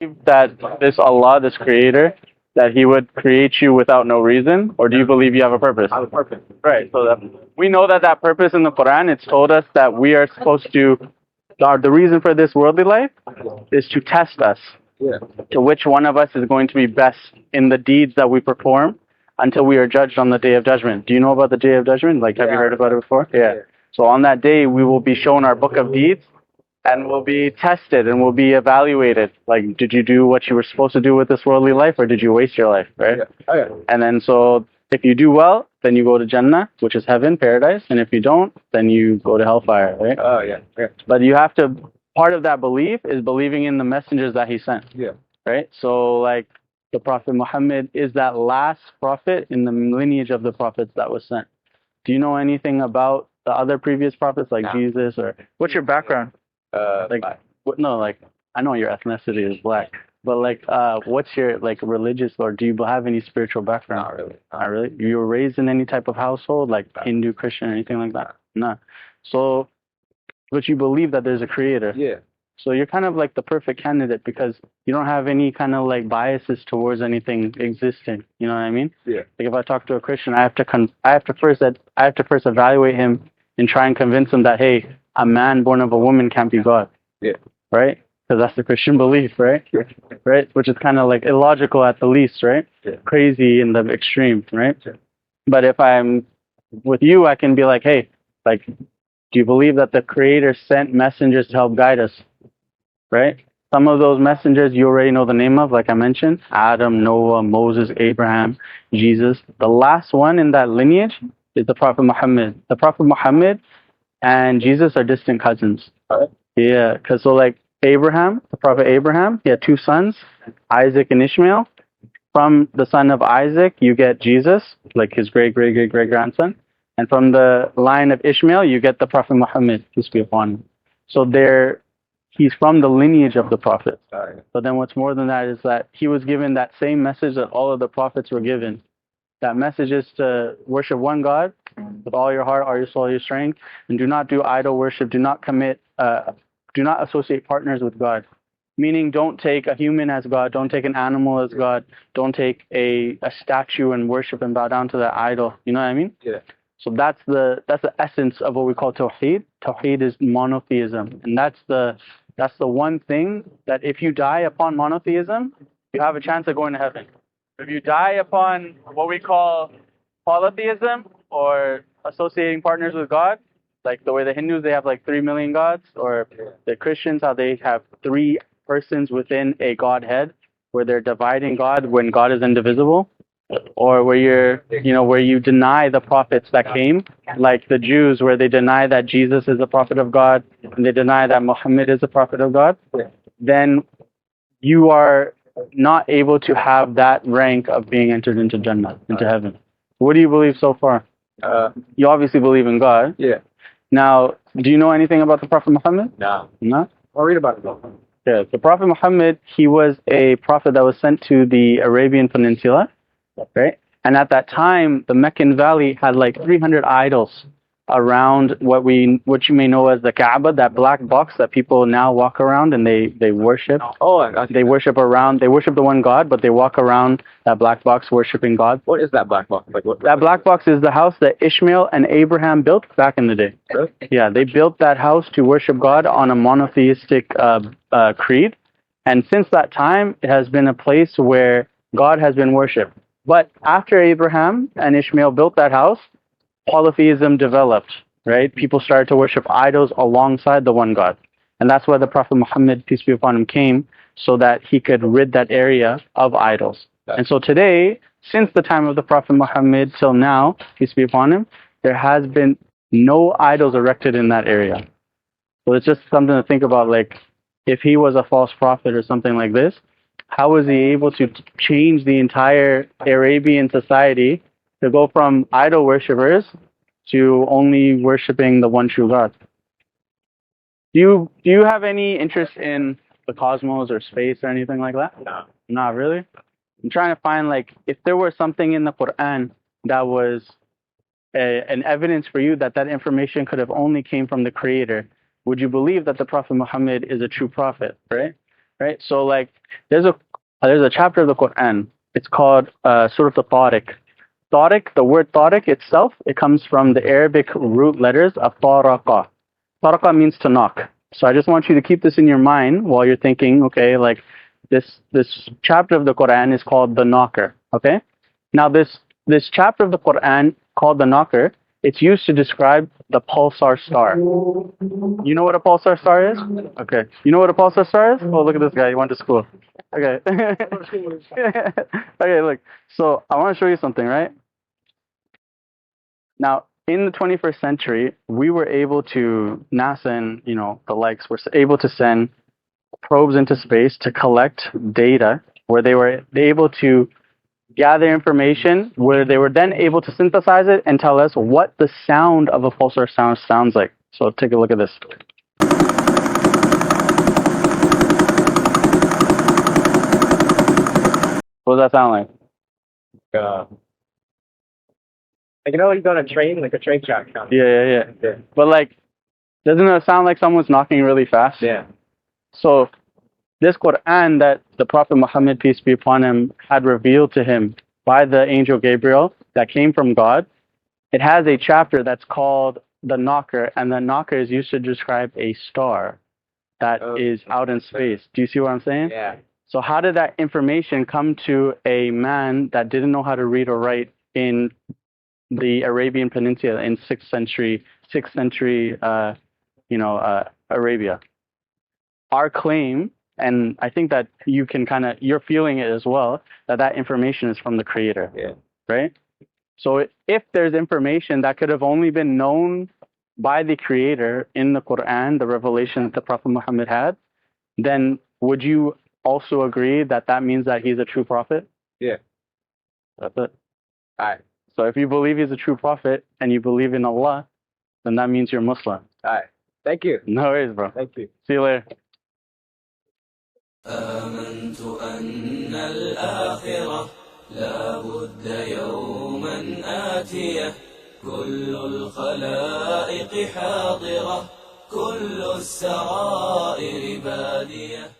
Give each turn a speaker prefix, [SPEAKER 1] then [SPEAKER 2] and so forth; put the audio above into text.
[SPEAKER 1] believe that this Allah, this creator, that he would create you without no reason, or do you believe you have a purpose?
[SPEAKER 2] I have a purpose.
[SPEAKER 1] Right. So that we know that purpose in the Quran, it's told us that we are supposed to. The reason for this worldly life is to test us
[SPEAKER 2] Yeah.
[SPEAKER 1] to which one of us is going to be best in the deeds that we perform until we are judged on the day of judgment. Do you know about the day of judgment? Like, have you heard about it before? Yeah. So on that day, we will be shown our book of deeds and we'll be tested and we'll be evaluated. Like, did you do what you were supposed to do with this worldly life, or did you waste your life, right?
[SPEAKER 2] Yeah. Oh, yeah.
[SPEAKER 1] And then so if you do well, then you go to Jannah, which is heaven, paradise. And if you don't, then you go to hellfire, right?
[SPEAKER 2] Oh, yeah. Yeah.
[SPEAKER 1] But you have to, part of that belief is believing in the messengers that he sent.
[SPEAKER 2] Yeah.
[SPEAKER 1] Right? So like the Prophet Muhammad is that last prophet in the lineage of the prophets that was sent. Do you know anything about the other previous prophets like Jesus, or what's your background? Like no, like I know your ethnicity is black, but like what's your like religious, or do you have any spiritual background?
[SPEAKER 2] Not really.
[SPEAKER 1] Not really. You were raised in any type of household, like Hindu, Christian, anything like that? No. So, but you believe that there's a creator.
[SPEAKER 2] Yeah.
[SPEAKER 1] So you're kind of like the perfect candidate because you don't have any kind of like biases towards anything existing. You know what I mean?
[SPEAKER 2] Yeah.
[SPEAKER 1] Like if I talk to a Christian, I have to first evaluate him and try and convince him that, hey, a man born of a woman can't be God.
[SPEAKER 2] Yeah.
[SPEAKER 1] Right? Because that's the Christian belief, right?
[SPEAKER 2] Yeah.
[SPEAKER 1] Right? Which is kind of like illogical at the least, right?
[SPEAKER 2] Yeah.
[SPEAKER 1] Crazy in the extreme, right?
[SPEAKER 2] Yeah.
[SPEAKER 1] But if I'm with you, I can be like, hey, like, do you believe that the Creator sent messengers to help guide us? Right? Some of those messengers you already know the name of, like I mentioned, Adam, Noah, Moses, Abraham, Jesus. The last one in that lineage is the Prophet Muhammad. The Prophet Muhammad and Jesus are distant cousins. Yeah, because so like Abraham, the Prophet Abraham, he had two sons, Isaac and Ishmael. From the son of Isaac, you get Jesus, like his great grandson. And from the line of Ishmael, you get the Prophet Muhammad, peace be upon him. So he's from the lineage of the prophets. But then what's more than that is that he was given that same message that all of the prophets were given. That message is to worship one God with all your heart, all your soul, all your strength, and do not do idol worship. Do not associate partners with God. Meaning, don't take a human as God. Don't take an animal as God. Don't take a statue and worship and bow down to that idol. You know what I mean?
[SPEAKER 2] Yeah.
[SPEAKER 1] So that's the essence of what we call Tawheed. Tawheed is monotheism, and that's the one thing that if you die upon monotheism, you have a chance of going to heaven. If you die upon what we call polytheism or associating partners with God, like the way the Hindus, they have like 3 million gods, or the Christians, how they have 3 persons within a Godhead, where they're dividing God when God is indivisible, or where you deny the prophets that came, like the Jews, where they deny that Jesus is the prophet of God and they deny that Muhammad is the prophet of God, then you are not able to have that rank of being entered into Jannah, into heaven. What do you believe so far? You obviously believe in God.
[SPEAKER 2] Yeah.
[SPEAKER 1] Now, do you know anything about the Prophet Muhammad?
[SPEAKER 2] No.
[SPEAKER 1] No?
[SPEAKER 2] I'll read about it.
[SPEAKER 1] Yeah, the Prophet Muhammad, he was a prophet that was sent to the Arabian Peninsula, right? And at that time, the Meccan Valley had like 300 idols around what you may know as the Kaaba, that black box that people now walk around and they worship.
[SPEAKER 2] Oh, I got you.
[SPEAKER 1] They worship the one God, but they walk around that black box worshiping God.
[SPEAKER 2] What is that black box? Like what?
[SPEAKER 1] That black box is the house that Ishmael and Abraham built back in the day.
[SPEAKER 2] Really?
[SPEAKER 1] Yeah, they built that house to worship God on a monotheistic creed. And since that time, it has been a place where God has been worshipped. But after Abraham and Ishmael built that house, polytheism developed, right? People started to worship idols alongside the one God. And that's why the Prophet Muhammad, peace be upon him, came, so that he could rid that area of idols. And so today, since the time of the Prophet Muhammad till now, peace be upon him, there has been no idols erected in that area. So it's just something to think about, like, if he was a false prophet or something like this, how was he able to change the entire Arabian society to go from idol worshippers to only worshiping the one true God? Do you have any interest in the cosmos or space or anything like that?
[SPEAKER 2] No.
[SPEAKER 1] Not really? I'm trying to find, like, if there was something in the Quran that was an evidence for you that information could have only came from the Creator, would you believe that the Prophet Muhammad is a true prophet, right? right? So like there's a chapter of the Quran. It's called Surah Al-Tariq. Tariq, the word Tariq itself, it comes from the Arabic root letters of Taraqa. Taraqa means to knock. So I just want you to keep this in your mind while you're thinking, okay, like this chapter of the Quran is called the knocker. Okay? Now this chapter of the Quran called the knocker, it's used to describe the pulsar star. You know what a pulsar star is? Okay. You know what a pulsar star is? Oh, look at this guy. He went to school. Okay. Okay, look. So I want to show you something, right? Now, in the 21st century, we were able to, NASA and, the likes were able to send probes into space to collect data where they were able to gather information where they were then able to synthesize it and tell us what the sound of a pulsar sounds like. So take a look at this. What does that sound like?
[SPEAKER 2] Like, you know, when you go on a train, like a train track.
[SPEAKER 1] Yeah. But like, doesn't it sound like someone's knocking really fast?
[SPEAKER 2] Yeah.
[SPEAKER 1] So this Quran that the Prophet Muhammad, peace be upon him, had revealed to him by the angel Gabriel that came from God, it has a chapter that's called the knocker, and the knocker is used to describe a star that is out in space. Do you see what I'm saying?
[SPEAKER 2] Yeah.
[SPEAKER 1] So how did that information come to a man that didn't know how to read or write in the Arabian Peninsula in 6th century Arabia? Our claim, and I think that you can you're feeling it as well, that information is from the Creator.
[SPEAKER 2] Yeah.
[SPEAKER 1] Right? So if there's information that could have only been known by the Creator in the Quran, the revelation that the Prophet Muhammad had, then would you also agree that that means that he's a true prophet?
[SPEAKER 2] Yeah.
[SPEAKER 1] That's it.
[SPEAKER 2] All right.
[SPEAKER 1] So if you believe he's a true prophet and you believe in Allah, then that means you're Muslim.
[SPEAKER 2] All right. Thank you.
[SPEAKER 1] No worries, bro.
[SPEAKER 2] Thank you.
[SPEAKER 1] See you later.
[SPEAKER 3] آمنت أن الآخرة لا بد يوما آتية كل الخلائق حاضرة كل السرائر بادية